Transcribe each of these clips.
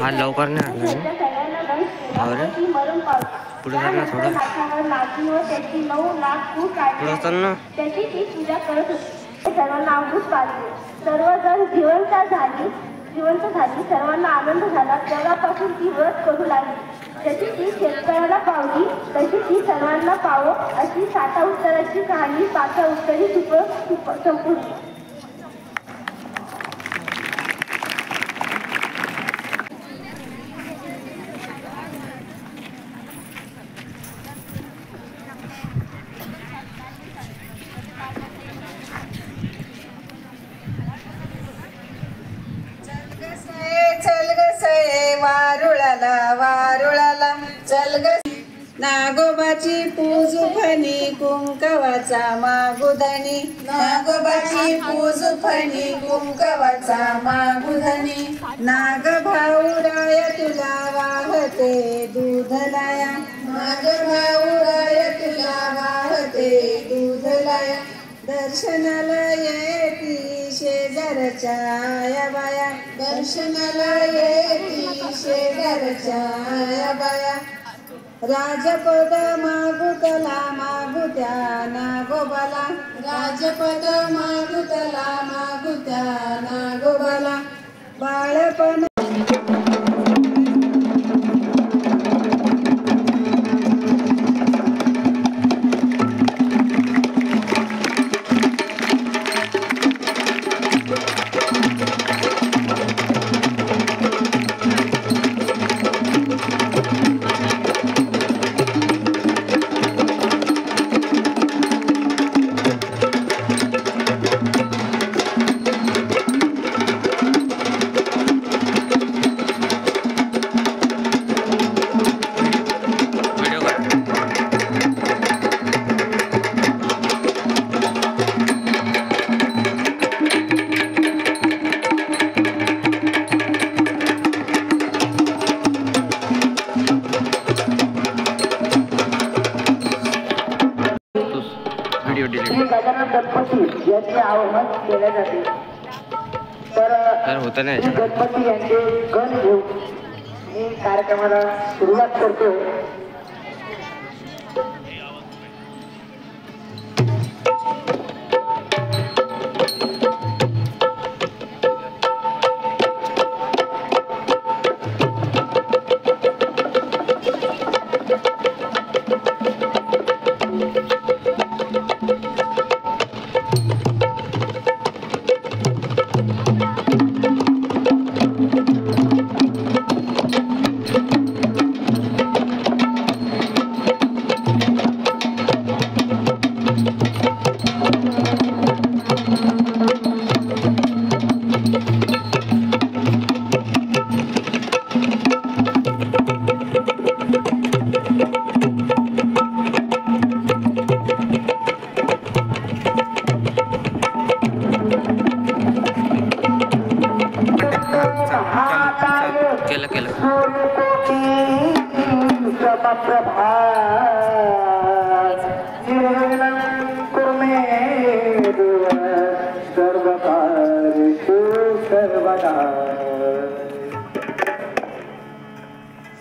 हा लवकर नाही आला पुढे जाणार थोडं पुढे असताना त्याची ती पूजा करत होती. सर्वांना अमृत पाजले. सर्वजण जिवंत झाली. सर्वांना आनंद झाला. तेव्हापासून ती व्रत करू लागली. जशी ती शेतकऱ्याला पावली तशी ती सर्वांना पावो अशी 7 उत्तराची कहाणी 5 उत्तरी संपूर्ण. वारुळाला चल ग नागोबाची पूजू फणी कुंकवाचा मागुधनी. नागोबाची पूजू फणी कुंकवाचा मागुधनी. नाग भाऊराय तुला वाहते दूधलाया. नाग भाऊराय तुला वाहते दूधलाया. दर्शनाला येती शेजारच्या या बाया. दर्शनाला येती शेजारच्या या बाया. राजपद मागुतला मागुत्या नागोबाला. राजपद मागुतला मागुत्या नागोबाला. बाळपण गणपती यांचे आवाहन केले जाते. तर गणपती यांचे गण घेऊन मी कार्यक्रमाला सुरुवात करतो.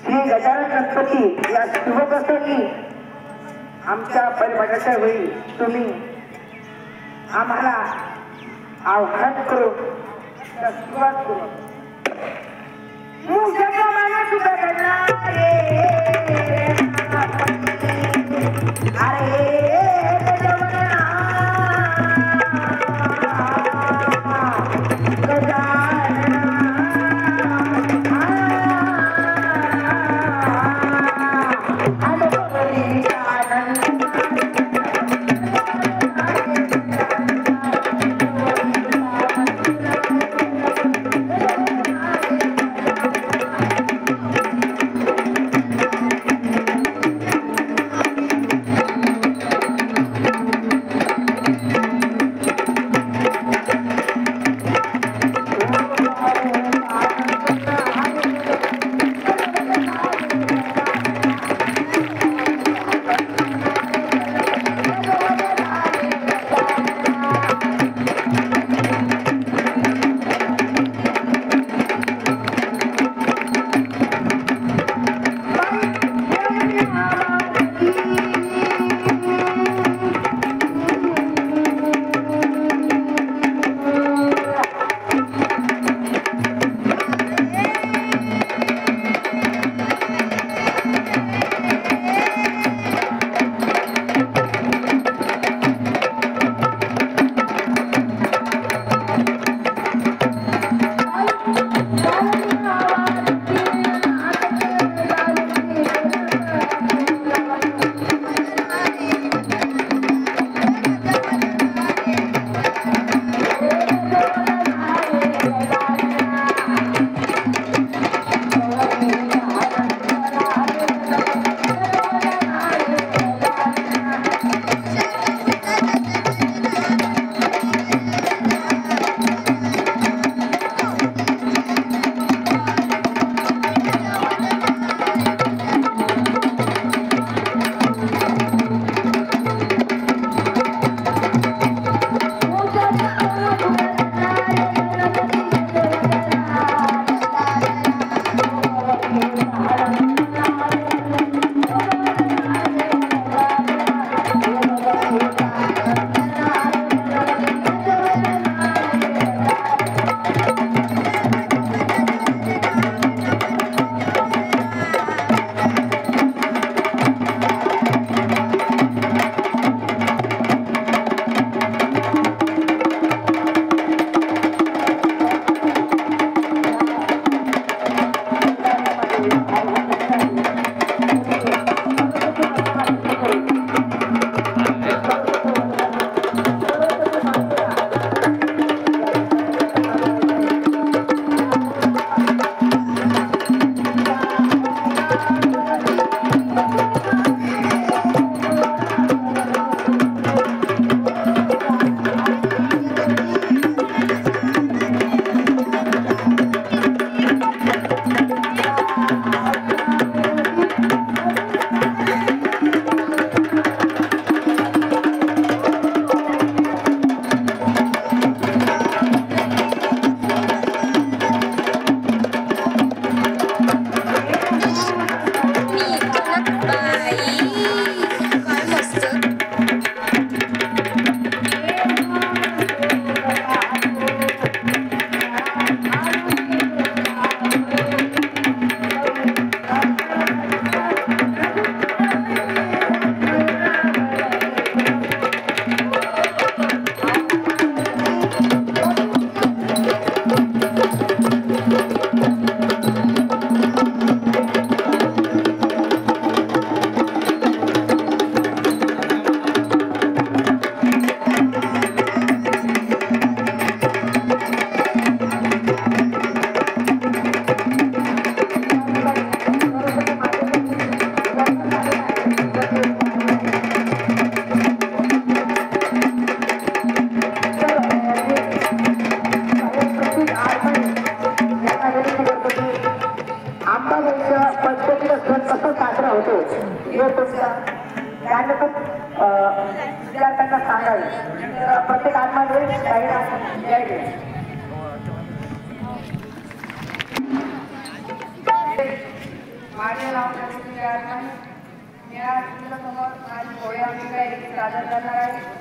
श्री गजानन गणपती या शुभप्रसंगी आमच्या परिपाठाच्या वेळी तुम्ही आम्हाला आव्हान करून सुरुवात करू. होतो हे तुमच्या ज्ञानपूर विद्यार्थ्यांना सांगावे. प्रत्येक आत्मामध्ये काही द्यायचे. माझे नाव मी आज तुमच्यासमोर माझी पोळ्या सादर करणार आहे.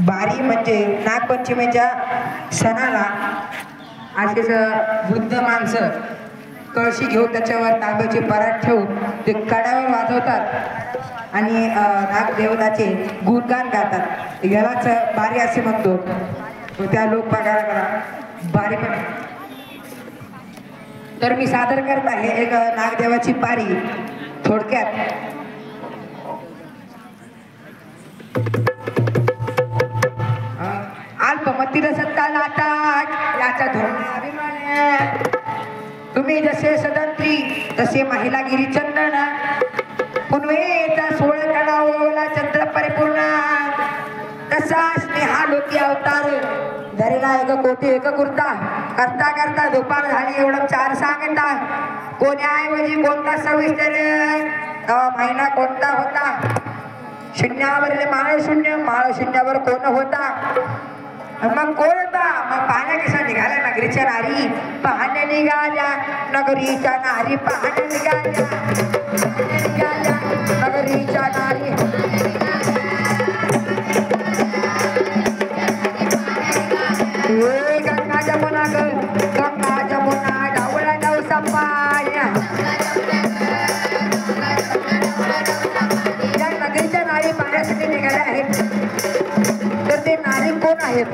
बारी म्हणजे नागपंचमीच्या सणाला असेच वृद्ध माणसं कळशी घेऊन त्याच्यावर तांब्याचे परात ठेवून ते कड्यावर वाजवतात आणि नागदेवताचे गुणगान गातात. यालाच बारी असे म्हणतो. त्या लोक बघायला करा बारी पण. तर मी सादर करत आहे एक नागदेवाची बारी थोडक्यात. अल्पमतीला सत्ता लाटाट याचा धोरण अभिमान. तुम्ही जसे सदंत्री तसे महिलागिरी चंदन. पुनवेचा सोळ कडावला चंद्र परिपूर्ण. तसा स्नेहा लोकी अवतार धरेला एक कोटी एक कुर्ता. करता करता दुपार झाली एवढं चार सांगता. कोण्याऐवजी कोणता सविस्तर महिना कोणता होता. शून्यावरले माळ शून्य, माळ शून्यावर कोण होता. मग कोण होता. मग पाहण्या कशा निघाल्या नगरीच्या नारी. पाहण्या निघाल्या नगरीच्या नारी. पाहण्या निघाल्या नगरीच्या नारी. आहेत.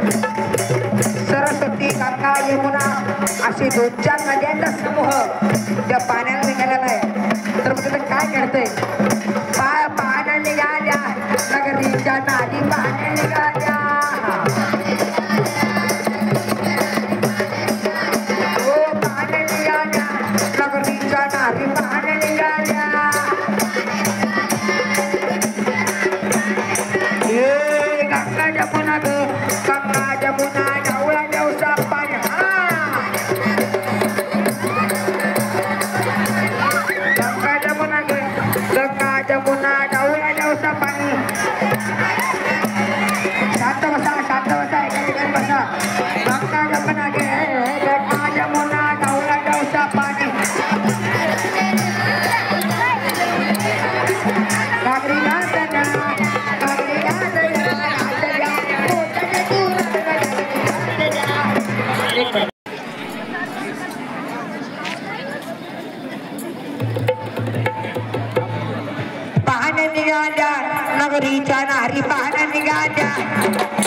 सरस्वती, गंगा, यमुना असे 2-4 नद्यांचा समूह त्या पाण्याला निघालेला आहे. तर मग तिथं काय घडतंय? पाण्या निघाल्या नगरीच्या नादी, पाण्या निघाल्या पाण्या निघाल्या नगरीच्या नादी, पाण्या निघाल्या गंगा जमुना ग गंगा जमुना ढवळा ढवसा पाणी गंगा जमुना ग गंगा जमुना ढवळा ढवसा पाणी. शांत बसा एका ठिकाणी बसा. गंगा जमुना ग गंगा जमुना ढवळा ढवसा पाणी. घागरी घासण्या घागरी घासण्या पाहण्या निघाल्या नगरीच्या नारी, पाहण्या निघाल्या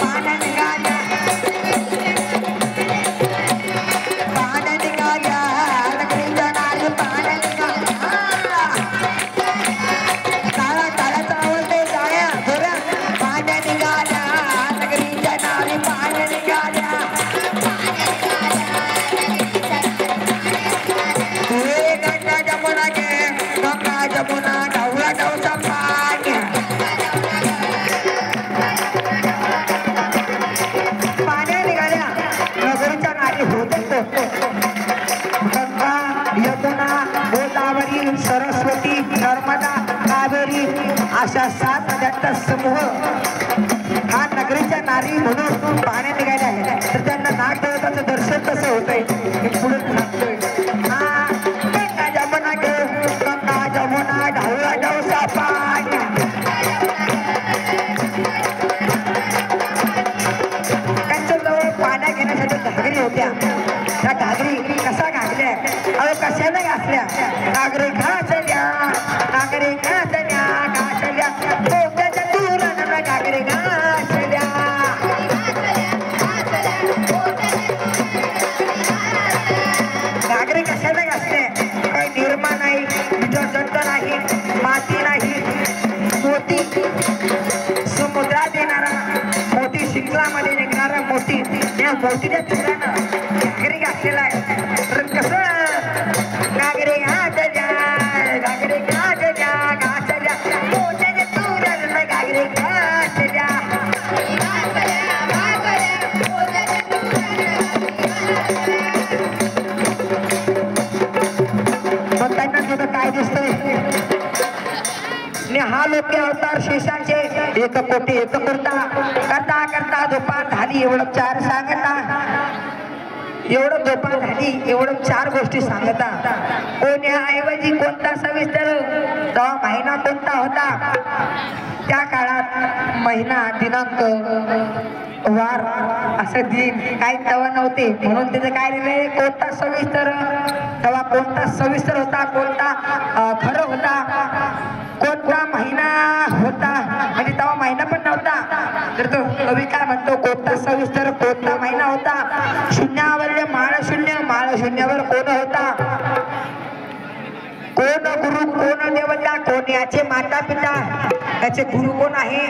पाहण्या निघाल्या पाहण्या निघाल्या नगरीच्या नारी, पाहण्या निघाल्या काळा काळाचा आवडते जाया थोड्या पाहण्या निघाल्या नगरीच्या नारी, पाहण्या निघाल्या गंगा जमुना गे गंगा जमुना ढवळा ढवसा पाणी. पाण्या निघाल्या नगरीच्या नारी होते गंगा, यमुना, गोदावरी, सरस्वती, नर्मदा, कावेरी अशा 7 नद्यांचा समूह हा नगरीच्या नारी म्हणून पाण्या निघाल्या आहेत. तर त्यांना नागदेवताचं दर्शन कसं होतंय हे पुढे सांगतोय. गंगा जमुना ग गंगा जमुना ढवळा ढवसा पाणी. त्यांच्याजवळ पाण्या घेण्यासाठी घागरी होत्या. त्या घागरी कसा घागल्या? अहो कशाने घासल्या? घागरी घासल्या घागरी घासल्या घासल्या पोटाच्या दुरानं घागरी घासल्या. घागरी कशाने घासले? काही निर्मा नाही, जंत नाही, माती नाही, मोती समुद्रात येणारा मोती, शिंगलामध्ये निघणारा मोती, या मोतीच्या चुरानं घागरी घासलेला आहे. तर कसं घागरी घासल्या घागरी घासल्या घासल्या मोत्याच्या चुरानं घागरी घासल्या. मग त्यांना सुद्धा काय दिसतंय? हा लोके अवतार शेषांचे एक कोटी एक करता करता करता दुपार झाली एवढं 4 सांगता. एवढं दुपार झाली एवढं 4 गोष्टी सांगता. कोण्याऐवजी कोणता सविस्तर? तेव्हा महिना कोणता होता? त्या काळात महिना, दिनांक, वार असं दिन काही तेव्हा नव्हते म्हणून त्याचं काय लिहिलंय? कोणता सविस्तर. तेव्हा कोणता सविस्तर होता, कोणता खरं होता, कोणता महिना होता म्हणजे तेव्हा महिना पण नव्हता. तर तो कवी काय म्हणतो? कोणता सविस्तर कोणता महिना होता. शून्यावर माळ शून्य, माळ शून्यावर कोण होता? कोण गुरु कोण देवता, कोण याचे माता पिता, याचे गुरु कोण आहे,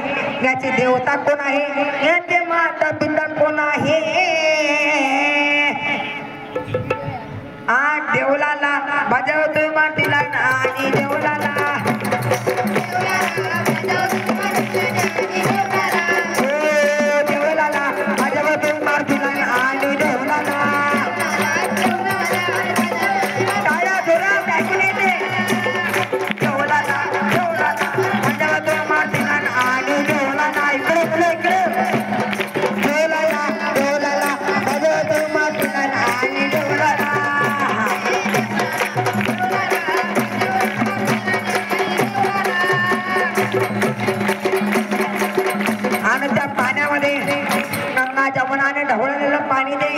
याचे देवता कोण आहे, याचे माता पिता कोण आहे. देवलाला बजावतोय मातीला आणि देवलाला जमुनाने ढवळलेलं पाणी दे.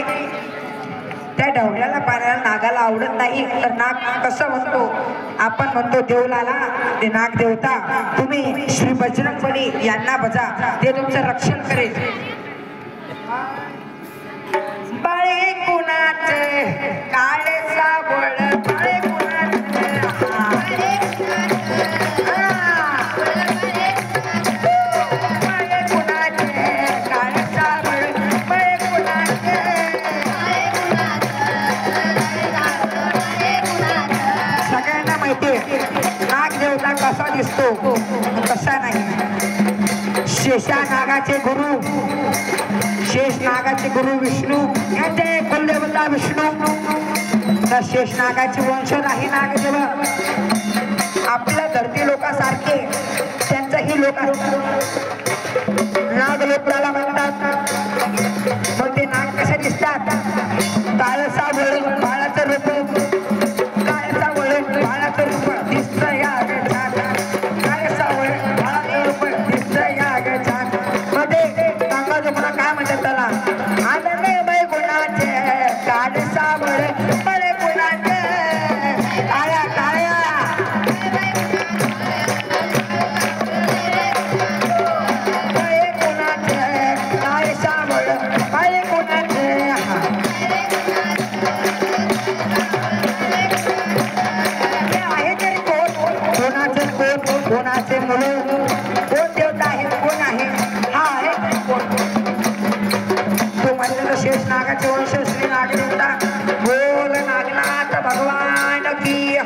त्या ढवळलेल्या पाण्याला नागाला आवडत नाही तर नाग कसं म्हणतो? आपण म्हणतो देवलाला, ते नाग देवता तुम्ही श्री बजरंगबली यांना बजा, ते तुमचं रक्षण करेल. बाळे कुणाचे काळे साबळ बाळे कुणाचे बाळे कुणाचे काळे साबळ बाळे कुणाचे सगळ्यांना माहिती नाग देवता कसा दिसतो कसा नाही शेषा नागाचे गुरु शेष नागाचे गुरु विष्णू यांचे कुलदेवता विष्णू तर शेष नागाचे वंशज आहे नागदेव आपल्या धरती लोकांसारखे त्यांचंही लोक नाग लोकाला म्हणतात मग ते नाग कसे दिसतात काळसा वळून बाळाचं रूप काळसा वळून बाळाचं रूप दिसतं या काळसा वळून बाळाचं रूप दिसतं या मध्ये सांगा काय म्हणतात त्याला आदने बाई गुणाचे काळसा वळून बळे गुणाचे काळ्या काळ्या बळे गुणाचे काळसा वळून बळे गुणाचे आहे तरी कोणाचे कोणाचे मुलं कोण देवता आहे कोण आहे हा आहे कोण तो म्हणजे शेष नागाचे वंश श्री नागदेवता बोल नागनाथ भगवान की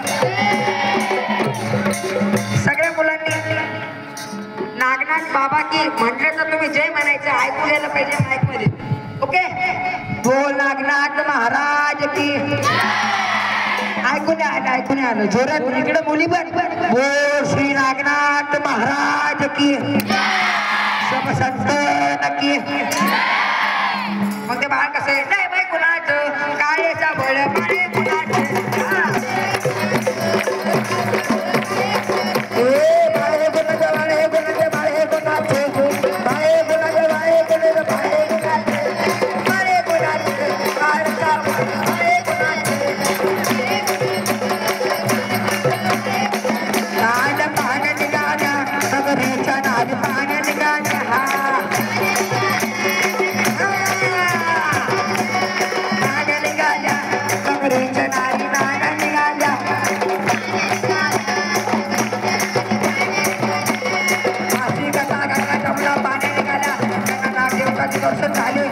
सगळ्या मुलांनी नागनाथ बाबा की म्हटलं तर तुम्ही जय म्हणायचं ऐकू गेलं पाहिजे माईक मध्ये ओके बोल नागनाथ महाराज की ऐकून आलं जोरात इकडे मुली पण बोल श्री नागनाथ महाराज की सब संत नक्की मग ते बाळ कसं आहे नाही बाई कुणाचं काळेचा बळ बाळे कुणाचं बाळे कुणाचं बाळे कुणाचं बाळे कुणाचं बाळे कुणाचं बाळे कुणाचं बाळे कुणाचं बाळे कुणाचं काळेचा बाळे कुणाचं नाद पाण्या निघाल्या सगळ्याच्या नाद पाण्या निघाल्या नाद निघाल्या सगळ्याच्या नादी नाद निघाल्या मासी कथा गंगा जमुना पाण्या निघाल्या नागदेवताचे दर्शन झाले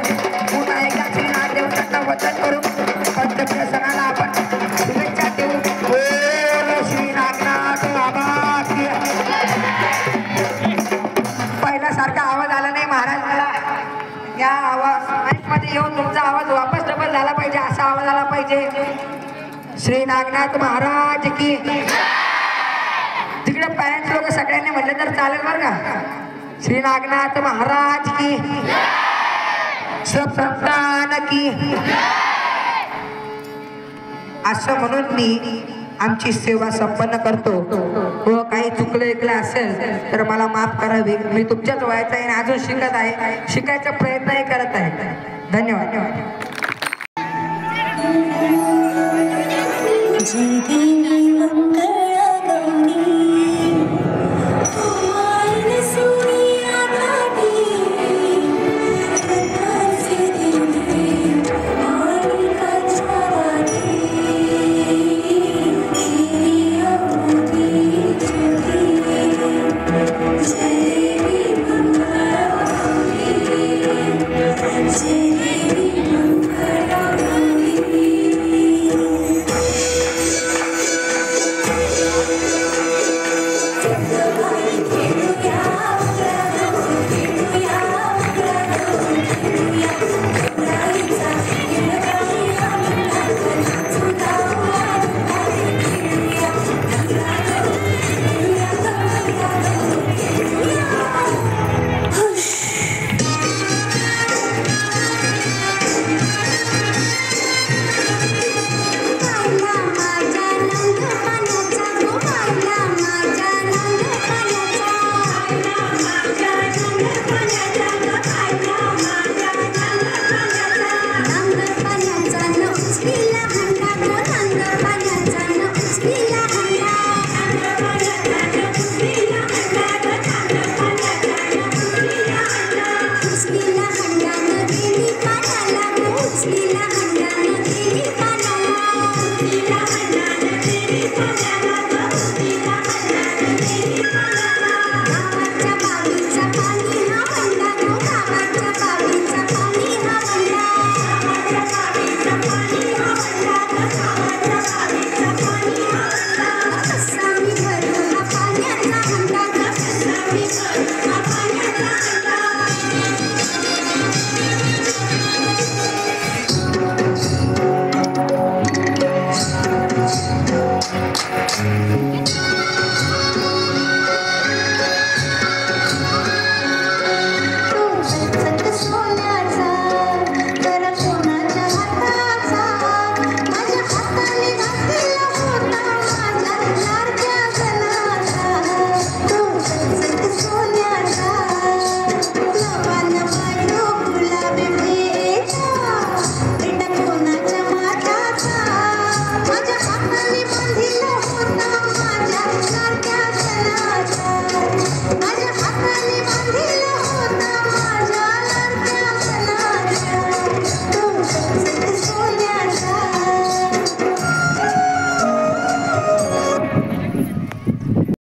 पुन्हा एकदा श्री नागदेवतांना वचन करून पंचप्रिय सणाला आपण शुभेच्छा देऊ बोल श्री नागनाथ बाबा पहिल्यासारखा आवाज आला नाही महाराज मला या आवाज माईक मध्ये येऊन तुमचा आवाज वापस डबल झाला पाहिजे असा आवाज आला पाहिजे श्री नागनाथ महाराज की तिकडे पॅरेंट्स लोक सगळ्यांनी म्हणलं तर चालेल बरं का श्री नागनाथ महाराज की सब संतान की असं म्हणून मी आमची सेवा संपन्न करतो व काही चुकलं ऐकलं असेल तर मला माफ करावे मी तुमच्याच वयाचा आहे आणि अजून शिकत आहे शिकायचा प्रयत्नही करत आहे धन्यवाद Bye.